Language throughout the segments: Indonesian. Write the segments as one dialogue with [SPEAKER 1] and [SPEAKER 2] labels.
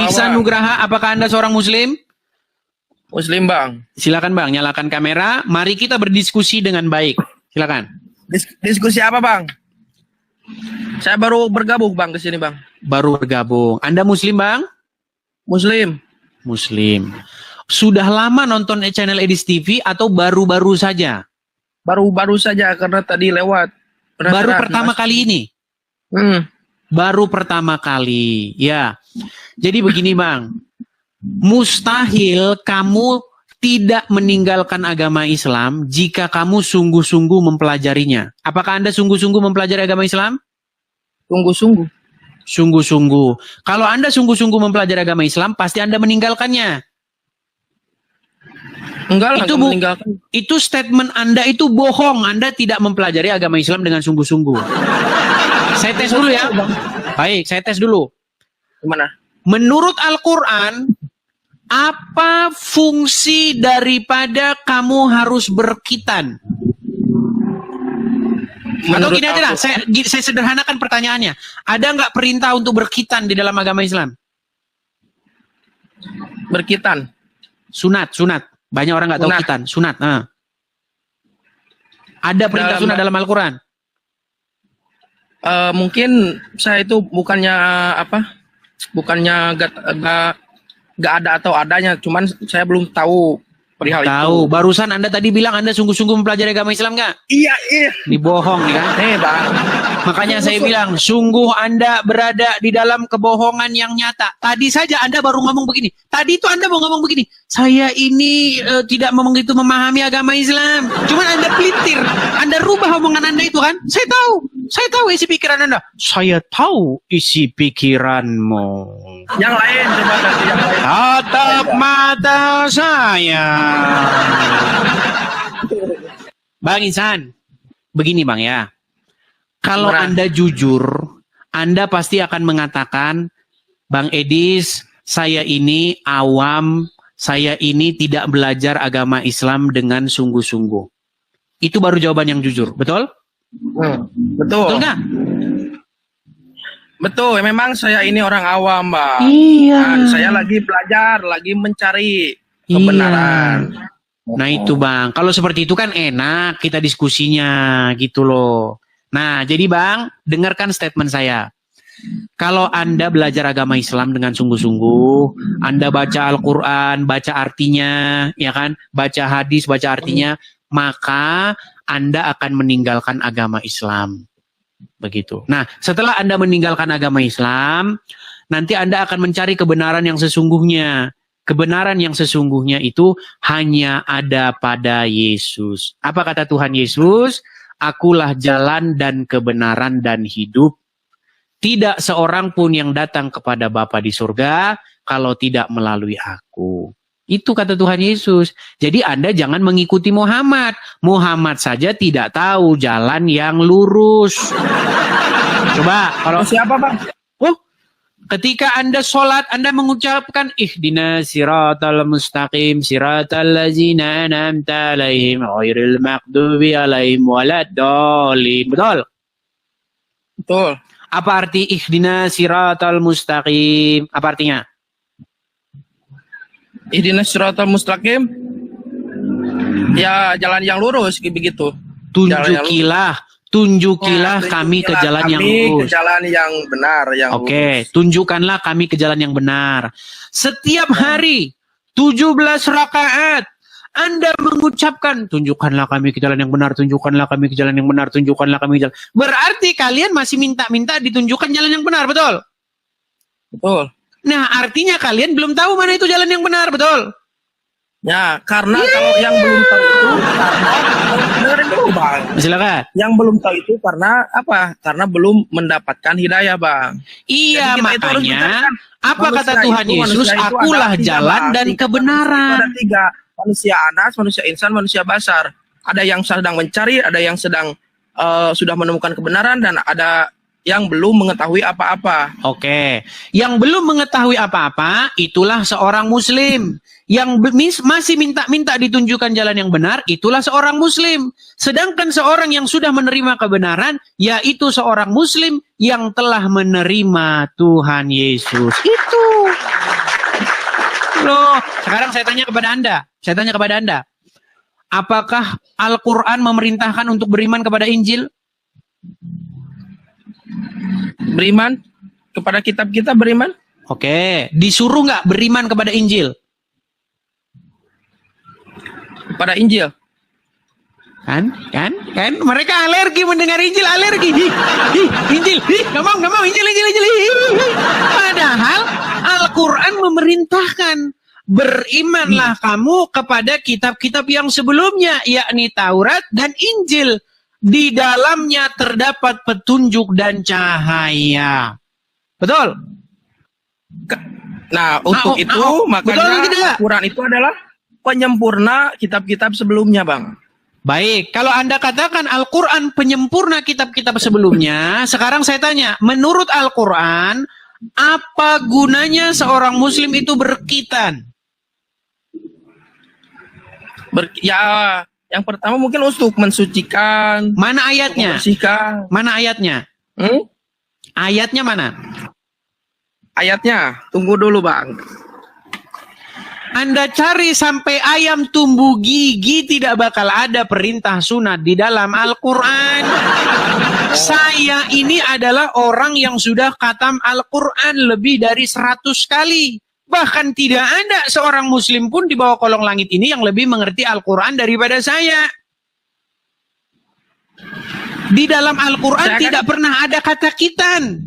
[SPEAKER 1] Ihsan Nugraha, apakah Anda seorang Muslim?
[SPEAKER 2] Muslim, Bang.
[SPEAKER 1] Silakan Bang, nyalakan kamera. Mari kita berdiskusi dengan baik. Silakan.
[SPEAKER 2] Diskusi apa, Bang? Saya baru bergabung, Bang, ke sini, Bang.
[SPEAKER 1] Baru bergabung. Anda Muslim, Bang?
[SPEAKER 2] Muslim.
[SPEAKER 1] Muslim. Sudah lama nonton channel Edis TV atau baru-baru saja?
[SPEAKER 2] Baru-baru saja, karena tadi lewat.
[SPEAKER 1] Baru pertama kali ini? Baru pertama kali, ya. Jadi begini, Bang. Mustahil kamu tidak meninggalkan agama Islam jika kamu sungguh-sungguh mempelajarinya. Apakah Anda sungguh-sungguh mempelajari agama Islam?
[SPEAKER 2] Sungguh-sungguh.
[SPEAKER 1] Sungguh-sungguh. Kalau Anda sungguh-sungguh mempelajari agama Islam, pasti Anda meninggalkannya.
[SPEAKER 2] Enggak lah, meninggalkan.
[SPEAKER 1] Itu statement Anda itu bohong. Anda tidak mempelajari agama Islam dengan sungguh-sungguh. Saya tes dulu ya. Baik, saya tes dulu.
[SPEAKER 2] Gimana?
[SPEAKER 1] Menurut Al-Quran, apa fungsi daripada kamu harus berkhitan? Atau gini aja lah, saya sederhanakan pertanyaannya. Ada nggak perintah untuk berkhitan di dalam agama Islam?
[SPEAKER 2] Berkhitan?
[SPEAKER 1] Sunat. Banyak orang nggak tahu khitan. Sunat. Ada perintah sunat dalam Al-Quran?
[SPEAKER 2] Mungkin saya itu bukannya gak ada atau adanya, cuman saya belum tahu perihal itu.
[SPEAKER 1] Tahu. Barusan Anda tadi bilang Anda sungguh-sungguh mempelajari agama Islam nggak?
[SPEAKER 2] Iya.
[SPEAKER 1] Ini bohong ya kan?
[SPEAKER 2] Bang.
[SPEAKER 1] Makanya saya bilang, sungguh Anda berada di dalam kebohongan yang nyata. Tadi saja Anda baru ngomong begini. Tadi itu Anda mau ngomong begini. Saya ini tidak begitu memahami agama Islam. Cuman Anda pelintir. Anda rubah omongan Anda itu kan? Saya tahu isi pikiran Anda. Saya tahu isi pikiranmu.
[SPEAKER 2] Yang lain, coba kasih yang lain.
[SPEAKER 1] Tatap mata saya. Bang Ihsan, begini Bang ya. Kalau Anda jujur, Anda pasti akan mengatakan, Bang Edis, saya ini awam, saya ini tidak belajar agama Islam dengan sungguh-sungguh. Itu baru jawaban yang jujur, betul?
[SPEAKER 2] Betul.
[SPEAKER 1] Betul nggak?
[SPEAKER 2] Betul, memang saya ini orang awam, Bang.
[SPEAKER 1] Iya.
[SPEAKER 2] Saya lagi belajar, lagi mencari kebenaran.
[SPEAKER 1] Nah itu Bang, kalau seperti itu kan enak kita diskusinya gitu loh. Nah jadi Bang, dengarkan statement saya. Kalau Anda belajar agama Islam dengan sungguh-sungguh, Anda baca Al-Quran, baca artinya, ya kan, baca hadis, baca artinya, maka Anda akan meninggalkan agama Islam. Begitu. Nah, setelah Anda meninggalkan agama Islam, nanti Anda akan mencari kebenaran yang sesungguhnya. Kebenaran yang sesungguhnya itu hanya ada pada Yesus. Apa kata Tuhan Yesus? Akulah jalan dan kebenaran dan hidup. Tidak seorang pun yang datang kepada Bapa di surga kalau tidak melalui aku. Itu kata Tuhan Yesus. Jadi Anda jangan mengikuti Muhammad. Muhammad saja tidak tahu jalan yang lurus. Coba kalau
[SPEAKER 2] siapa Bang?
[SPEAKER 1] Ketika Anda sholat, Anda mengucapkan ihdinas siratal mustaqim, siratal ladzina an'amta alaihim ghairil maghdubi alaihim waladdallin. Betul?
[SPEAKER 2] Betul.
[SPEAKER 1] Apa arti ihdinas siratal mustaqim? Apa artinya?
[SPEAKER 2] Ihdinas siratal mustaqim, ya jalan yang lurus begitu.
[SPEAKER 1] Tunjukilah kami ke jalan yang lurus.
[SPEAKER 2] Ke jalan yang benar, yang
[SPEAKER 1] Oke, tunjukkanlah kami ke jalan yang benar. Setiap hari 17 rakaat Anda mengucapkan, tunjukkanlah kami ke jalan yang benar, tunjukkanlah kami ke jalan yang benar, tunjukkanlah kami ke jalan. Berarti kalian masih minta-minta ditunjukkan jalan yang benar, betul?
[SPEAKER 2] Betul.
[SPEAKER 1] Nah, artinya kalian belum tahu mana itu jalan yang benar, betul?
[SPEAKER 2] Ya, karena kalau yang belum tahu itu, dengerin dulu Bang.
[SPEAKER 1] Silakan.
[SPEAKER 2] Yang belum tahu itu karena apa? Karena belum mendapatkan hidayah, Bang.
[SPEAKER 1] Iya, makanya apa kata Tuhan Yesus? Akulah jalan dan kebenaran.
[SPEAKER 2] Ada tiga, manusia anas, manusia insan, manusia basar. Ada yang sedang mencari, ada yang sedang sudah menemukan kebenaran, dan ada yang belum mengetahui apa-apa.
[SPEAKER 1] Oke, yang belum mengetahui apa-apa, itulah seorang muslim. Yang masih minta-minta ditunjukkan jalan yang benar, itulah seorang muslim. Sedangkan seorang yang sudah menerima kebenaran, yaitu seorang muslim yang telah menerima Tuhan Yesus. Itu. Loh, sekarang saya tanya kepada Anda. Apakah Al-Quran memerintahkan untuk beriman kepada Injil?
[SPEAKER 2] Beriman kepada kitab-kitab, beriman.
[SPEAKER 1] Oke, disuruh nggak beriman kepada Injil?
[SPEAKER 2] Kepada Injil.
[SPEAKER 1] Kan? Mereka alergi mendengar Injil, alergi. Injil, nggak mau, Injil. Padahal Al-Quran memerintahkan, berimanlah kamu kepada kitab-kitab yang sebelumnya, yakni Taurat dan Injil. Di dalamnya terdapat petunjuk dan cahaya. Betul?
[SPEAKER 2] Nah, untuk itu makanya Al-Quran itu adalah penyempurna kitab-kitab sebelumnya, Bang.
[SPEAKER 1] Baik, kalau Anda katakan Al-Quran penyempurna kitab-kitab sebelumnya, sekarang saya tanya, menurut Al-Quran, apa gunanya seorang muslim itu berkitan?
[SPEAKER 2] Yang pertama mungkin untuk mensucikan.
[SPEAKER 1] Mana ayatnya?
[SPEAKER 2] Membersihkan.
[SPEAKER 1] Mana ayatnya? Ayatnya mana?
[SPEAKER 2] Ayatnya, tunggu dulu, Bang.
[SPEAKER 1] Anda cari sampai ayam tumbuh gigi, tidak bakal ada perintah sunat di dalam Al-Quran. Saya ini adalah orang yang sudah khatam Al-Quran lebih dari 100 kali. Bahkan tidak ada seorang muslim pun di bawah kolong langit ini yang lebih mengerti Al-Quran daripada saya. Di dalam Al-Quran tidak pernah ada kata kitan.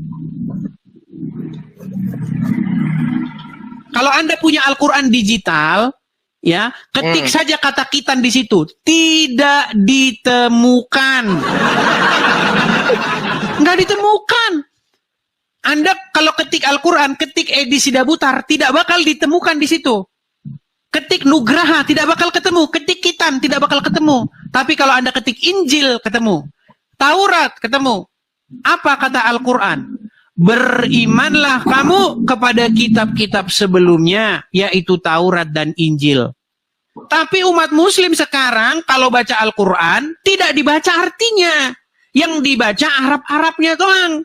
[SPEAKER 1] Kalau Anda punya Al-Quran digital, ya, ketik saja kata kitan di situ. Tidak ditemukan. Nggak ditemukan. Anda kalau ketik Al-Quran, ketik edisi Dabutar, tidak bakal ditemukan di situ. Ketik Nugraha, tidak bakal ketemu. Ketik Kitan, tidak bakal ketemu. Tapi kalau Anda ketik Injil, ketemu. Taurat, ketemu. Apa kata Al-Quran? Berimanlah kamu kepada kitab-kitab sebelumnya, yaitu Taurat dan Injil. Tapi umat muslim sekarang, kalau baca Al-Quran, tidak dibaca artinya. Yang dibaca Arab-Arabnya doang.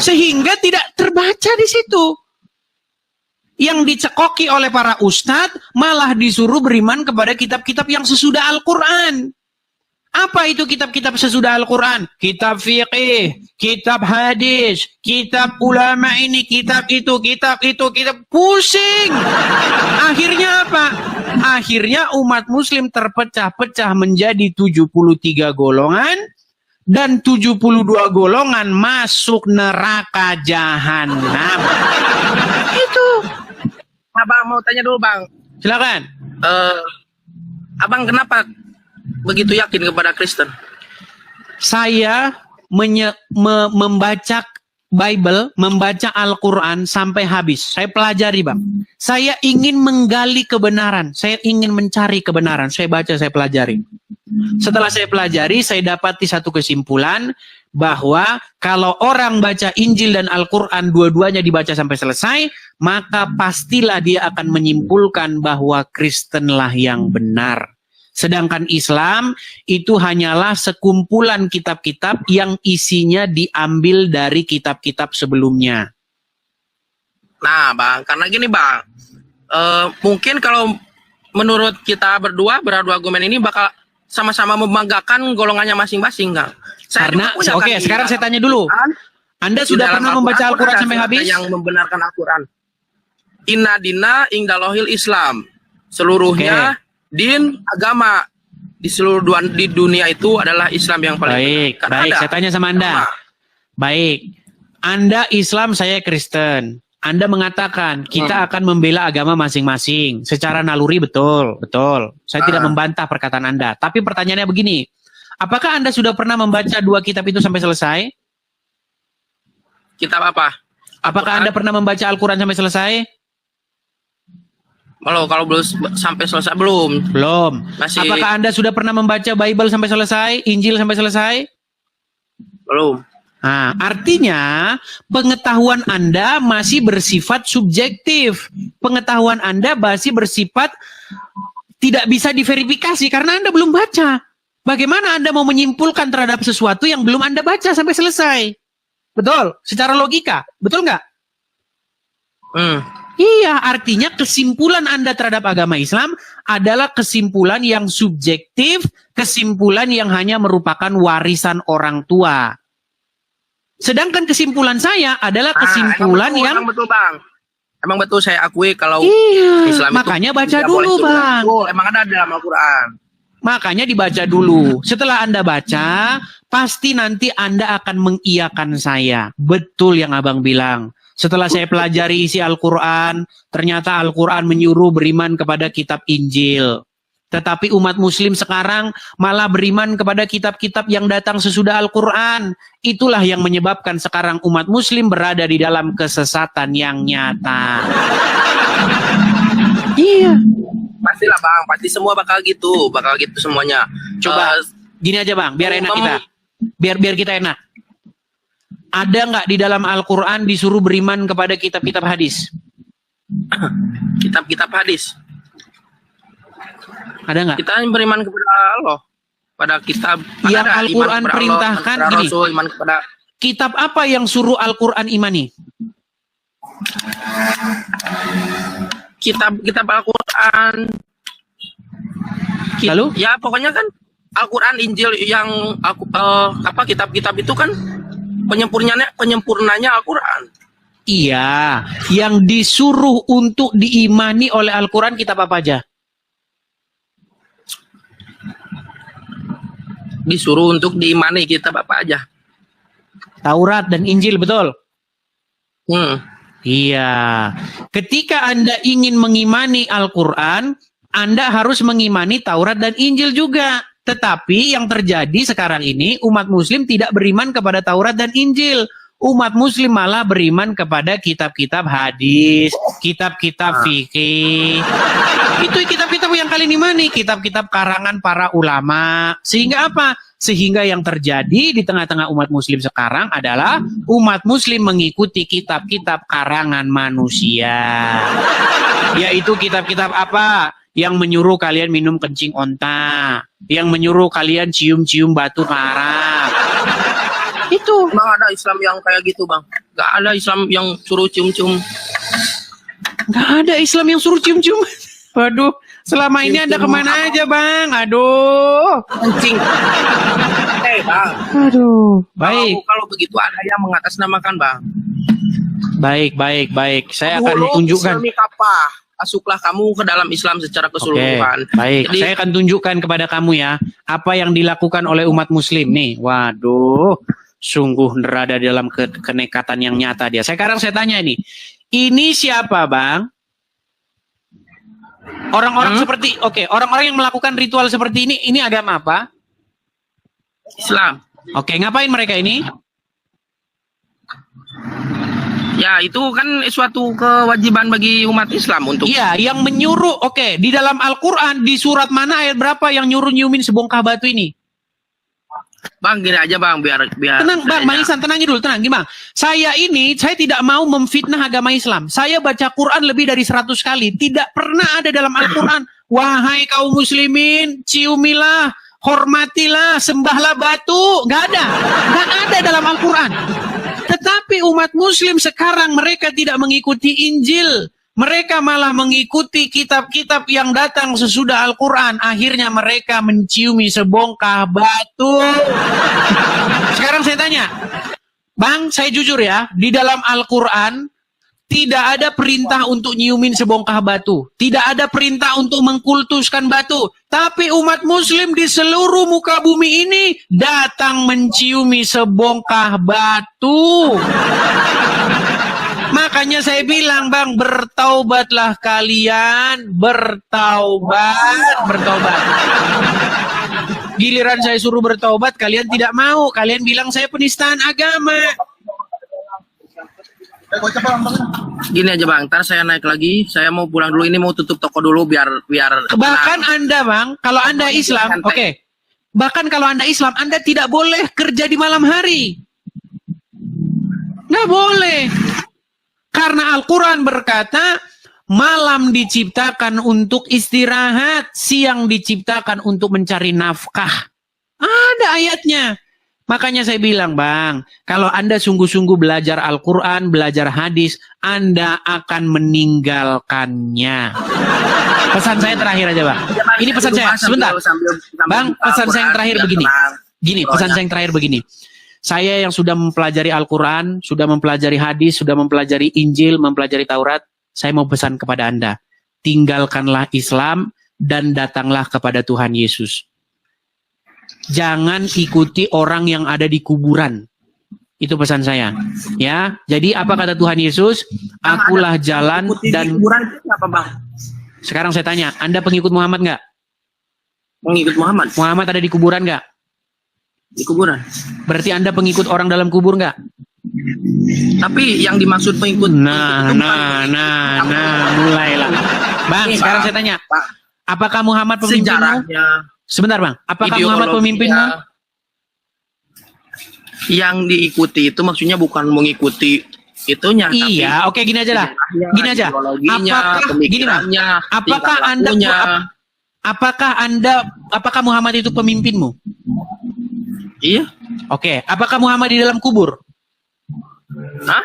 [SPEAKER 1] Sehingga tidak terbaca di situ. Yang dicekoki oleh para ustadz malah disuruh beriman kepada kitab-kitab yang sesudah Al-Quran. Apa itu kitab-kitab sesudah Al-Quran? Kitab fiqih, kitab hadis, kitab ulama ini, kitab itu, kitab pusing. Akhirnya apa? Akhirnya umat muslim terpecah-pecah menjadi 73 golongan dan 72 golongan masuk neraka jahanam. Itu.
[SPEAKER 2] Abang mau tanya dulu, Bang.
[SPEAKER 1] Silakan.
[SPEAKER 2] Abang kenapa begitu yakin kepada Kristen?
[SPEAKER 1] Saya membaca Bible, membaca Al-Quran sampai habis. Saya pelajari, Bang. Saya ingin menggali kebenaran. Saya ingin mencari kebenaran. Saya baca, saya pelajari. Setelah saya pelajari, saya dapati satu kesimpulan bahwa kalau orang baca Injil dan Al-Quran dua-duanya dibaca sampai selesai, maka pastilah dia akan menyimpulkan bahwa Kristenlah yang benar. Sedangkan Islam itu hanyalah sekumpulan kitab-kitab yang isinya diambil dari kitab-kitab sebelumnya.
[SPEAKER 2] Nah, Bang, karena gini, Bang. Mungkin kalau menurut kita berdua, beradu argumen ini bakal sama-sama membanggakan golongannya masing-masing, Kang.
[SPEAKER 1] Karena, oke, sekarang saya tanya dulu. Anda sudah pernah membaca Al-Quran sampai habis?
[SPEAKER 2] Yang membenarkan Al-Quran. Inna dina ingdalohil Islam. Seluruhnya din agama di seluruh di dunia itu adalah Islam yang paling
[SPEAKER 1] baik. Baik, saya tanya sama Anda. Baik, Anda Islam, saya Kristen. Anda mengatakan kita akan membela agama masing-masing secara naluri, betul. Saya tidak membantah perkataan Anda. Tapi pertanyaannya begini, apakah Anda sudah pernah membaca dua kitab itu sampai selesai?
[SPEAKER 2] Kitab apa?
[SPEAKER 1] Apakah Anda pernah membaca Al-Quran sampai selesai?
[SPEAKER 2] Kalau belum sampai selesai belum.
[SPEAKER 1] Belum.
[SPEAKER 2] Masih.
[SPEAKER 1] Apakah Anda sudah pernah membaca Bible sampai selesai? Injil sampai selesai?
[SPEAKER 2] Belum.
[SPEAKER 1] Nah, artinya pengetahuan Anda masih bersifat subjektif. Pengetahuan Anda masih bersifat tidak bisa diverifikasi karena Anda belum baca. Bagaimana Anda mau menyimpulkan terhadap sesuatu yang belum Anda baca sampai selesai? Betul? Secara logika. Betul nggak? Iya, artinya kesimpulan Anda terhadap agama Islam adalah kesimpulan yang subjektif, kesimpulan yang hanya merupakan warisan orang tua. Sedangkan kesimpulan saya adalah kesimpulan
[SPEAKER 2] emang betul, Bang. Emang betul saya akui kalau
[SPEAKER 1] iya,
[SPEAKER 2] Islam
[SPEAKER 1] makanya
[SPEAKER 2] itu
[SPEAKER 1] baca
[SPEAKER 2] tidak
[SPEAKER 1] dulu,
[SPEAKER 2] boleh turun.
[SPEAKER 1] Bang.
[SPEAKER 2] Oh, emang ada dalam Al-Quran.
[SPEAKER 1] Makanya dibaca dulu. Setelah Anda baca, pasti nanti Anda akan mengiyakan saya. Betul yang Abang bilang. Setelah saya pelajari isi Al-Quran, ternyata Al-Quran menyuruh beriman kepada kitab Injil. Tetapi umat muslim sekarang malah beriman kepada kitab-kitab yang datang sesudah Al-Quran. Itulah yang menyebabkan sekarang umat muslim berada di dalam kesesatan yang nyata. Iya.
[SPEAKER 2] Pastilah, Bang. Pasti semua bakal gitu semuanya.
[SPEAKER 1] Coba gini aja, Bang, biar enak kita. Biar kita enak. Ada nggak di dalam Al-Quran disuruh beriman kepada kitab-kitab hadis?
[SPEAKER 2] Kitab-kitab hadis.
[SPEAKER 1] Ada nggak?
[SPEAKER 2] Kita beriman kepada Allah, pada kitab.
[SPEAKER 1] Yang Al-Quran perintahkan
[SPEAKER 2] Allah,
[SPEAKER 1] gini.
[SPEAKER 2] Rasul, iman kepada.
[SPEAKER 1] Kitab apa yang suruh Al-Quran imani?
[SPEAKER 2] Kitab Al-Quran.
[SPEAKER 1] Lalu?
[SPEAKER 2] Ya pokoknya kan Al-Quran, Injil yang kitab-kitab itu kan penyempurnanya Al-Quran.
[SPEAKER 1] Iya, yang disuruh untuk diimani oleh Al-Quran kitab apa aja?
[SPEAKER 2] Disuruh untuk diimani kitab apa aja?
[SPEAKER 1] Taurat dan Injil, betul? Iya. Ketika Anda ingin mengimani Al-Quran, Anda harus mengimani Taurat dan Injil juga. Tetapi yang terjadi sekarang ini, umat muslim tidak beriman kepada Taurat dan Injil. Umat muslim malah beriman kepada kitab-kitab hadis, kitab-kitab fikih. Itu kitab-kitab yang kalian imani, kitab-kitab karangan para ulama. Sehingga apa? Sehingga yang terjadi di tengah-tengah umat muslim sekarang adalah umat muslim mengikuti kitab-kitab karangan manusia. Yaitu kitab-kitab apa? Yang menyuruh kalian minum kencing onta, yang menyuruh kalian cium-cium batu haram. Itu.
[SPEAKER 2] Emang ada Islam yang kayak gitu, Bang? Gak ada Islam yang suruh cium-cium.
[SPEAKER 1] Gak ada Islam yang suruh cium-cium. Waduh, selama ini Anda kemana aja, Bang? Aduh.
[SPEAKER 2] Kencing. Bang.
[SPEAKER 1] Aduh. Baik.
[SPEAKER 2] Kalau begitu ada yang mengatasnamakan, Bang.
[SPEAKER 1] Baik. Saya akan tunjukkan.
[SPEAKER 2] Masuklah kamu ke dalam Islam secara keseluruhan.
[SPEAKER 1] Baik, jadi, saya akan tunjukkan kepada kamu ya, apa yang dilakukan oleh umat muslim nih. Waduh, sungguh berada dalam kenekatan yang nyata dia. Sekarang saya tanya ini siapa, Bang? Orang-orang seperti, orang-orang yang melakukan ritual seperti ini agama apa?
[SPEAKER 2] Islam.
[SPEAKER 1] Ngapain mereka ini?
[SPEAKER 2] Ya, itu kan suatu kewajiban bagi umat Islam untuk.
[SPEAKER 1] Iya, yang menyuruh. Di dalam Al-Quran di surat mana ayat berapa yang nyuruh nyiumin sebongkah batu ini?
[SPEAKER 2] Bang, gini aja, Bang, biar
[SPEAKER 1] tenang, Bang Isan, tenangin dulu, tenang. Gimana? Saya tidak mau memfitnah agama Islam. Saya baca Quran lebih dari 100 kali. Tidak pernah ada dalam Al-Quran, wahai kaum muslimin, ciumilah, hormatilah, sembahlah batu. Gak ada dalam Al-Quran. Tetapi umat muslim sekarang mereka tidak mengikuti Injil. Mereka malah mengikuti kitab-kitab yang datang sesudah Al-Quran. Akhirnya mereka menciumi sebongkah batu. Sekarang saya tanya, Bang, saya jujur ya, di dalam Al-Quran tidak ada perintah untuk nyiumin sebongkah batu. Tidak ada perintah untuk mengkultuskan batu. Tapi umat muslim di seluruh muka bumi ini datang menciumi sebongkah batu. Makanya saya bilang, Bang, bertaubatlah kalian. Bertaubat. Giliran saya suruh bertaubat, kalian tidak mau. Kalian bilang saya penistaan agama.
[SPEAKER 2] Gini aja bang, ntar saya naik lagi. Saya mau pulang dulu. Ini mau tutup toko dulu biar
[SPEAKER 1] Bahkan Anda bang, kalau Anda Islam, oke. Bahkan kalau Anda Islam, Anda tidak boleh kerja di malam hari. Nggak boleh. Karena Al-Quran berkata, malam diciptakan untuk istirahat, siang diciptakan untuk mencari nafkah. Ada ayatnya. Makanya saya bilang, Bang, kalau Anda sungguh-sungguh belajar Al-Quran, belajar hadis, Anda akan meninggalkannya. Pesan saya terakhir aja, Bang. Ini pesan saya, sebentar. Bang, pesan saya yang terakhir begini. Gini, pesan saya yang terakhir begini. Saya yang sudah mempelajari Al-Quran, sudah mempelajari hadis, sudah mempelajari Injil, mempelajari Taurat, saya mau pesan kepada Anda. Tinggalkanlah Islam dan datanglah kepada Tuhan Yesus. Jangan ikuti orang yang ada di kuburan. Itu pesan saya. Ya, jadi apa kata Tuhan Yesus? Akulah jalan dan...
[SPEAKER 2] kuburan itu apa bang?
[SPEAKER 1] Sekarang saya tanya, Anda pengikut Muhammad nggak?
[SPEAKER 2] Pengikut Muhammad.
[SPEAKER 1] Muhammad ada di kuburan nggak?
[SPEAKER 2] Di kuburan.
[SPEAKER 1] Berarti Anda pengikut orang dalam kubur nggak?
[SPEAKER 2] Tapi yang dimaksud pengikut
[SPEAKER 1] Nah, mulailah. Bang, sekarang saya tanya, apakah Muhammad pemimpinmu?
[SPEAKER 2] Sejarahnya.
[SPEAKER 1] Sebentar bang, apakah Muhammad pemimpinmu?
[SPEAKER 2] Yang diikuti itu maksudnya bukan mengikuti itunya.
[SPEAKER 1] Iya, oke gini aja lah. Gini aja. Apakah Muhammad itu pemimpinmu?
[SPEAKER 2] Iya.
[SPEAKER 1] Oke, apakah Muhammad di dalam kubur?
[SPEAKER 2] Hah?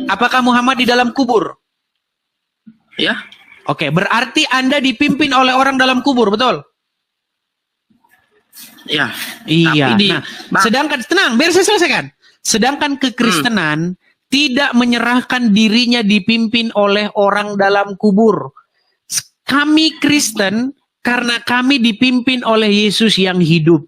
[SPEAKER 1] Apakah Muhammad di dalam kubur?
[SPEAKER 2] Iya.
[SPEAKER 1] Oke, berarti Anda dipimpin oleh orang dalam kubur, betul?
[SPEAKER 2] Iya.
[SPEAKER 1] Iya. Sedangkan tenang, biar saya selesaikan. Sedangkan kekristenan tidak menyerahkan dirinya dipimpin oleh orang dalam kubur. Kami Kristen karena kami dipimpin oleh Yesus yang hidup.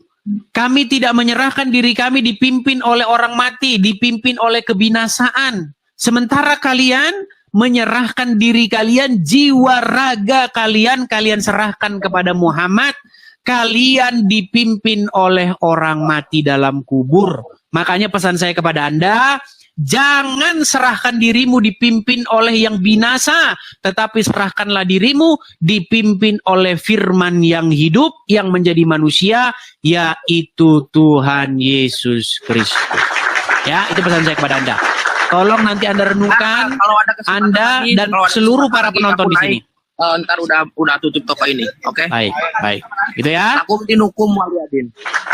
[SPEAKER 1] Kami tidak menyerahkan diri kami dipimpin oleh orang mati, dipimpin oleh kebinasaan. Sementara kalian menyerahkan diri kalian, jiwa raga kalian serahkan kepada Muhammad. Kalian dipimpin oleh orang mati dalam kubur. Makanya pesan saya kepada Anda, jangan serahkan dirimu dipimpin oleh yang binasa, tetapi serahkanlah dirimu dipimpin oleh firman yang hidup, yang menjadi manusia, yaitu Tuhan Yesus Kristus. Ya, itu pesan saya kepada Anda. Tolong nanti Anda renungkan, Anda dan seluruh para penonton di sini.
[SPEAKER 2] Ntar udah tutup toko ini, oke?
[SPEAKER 1] Baik. Gitu ya.
[SPEAKER 2] Aku bikin hukum Waliadin.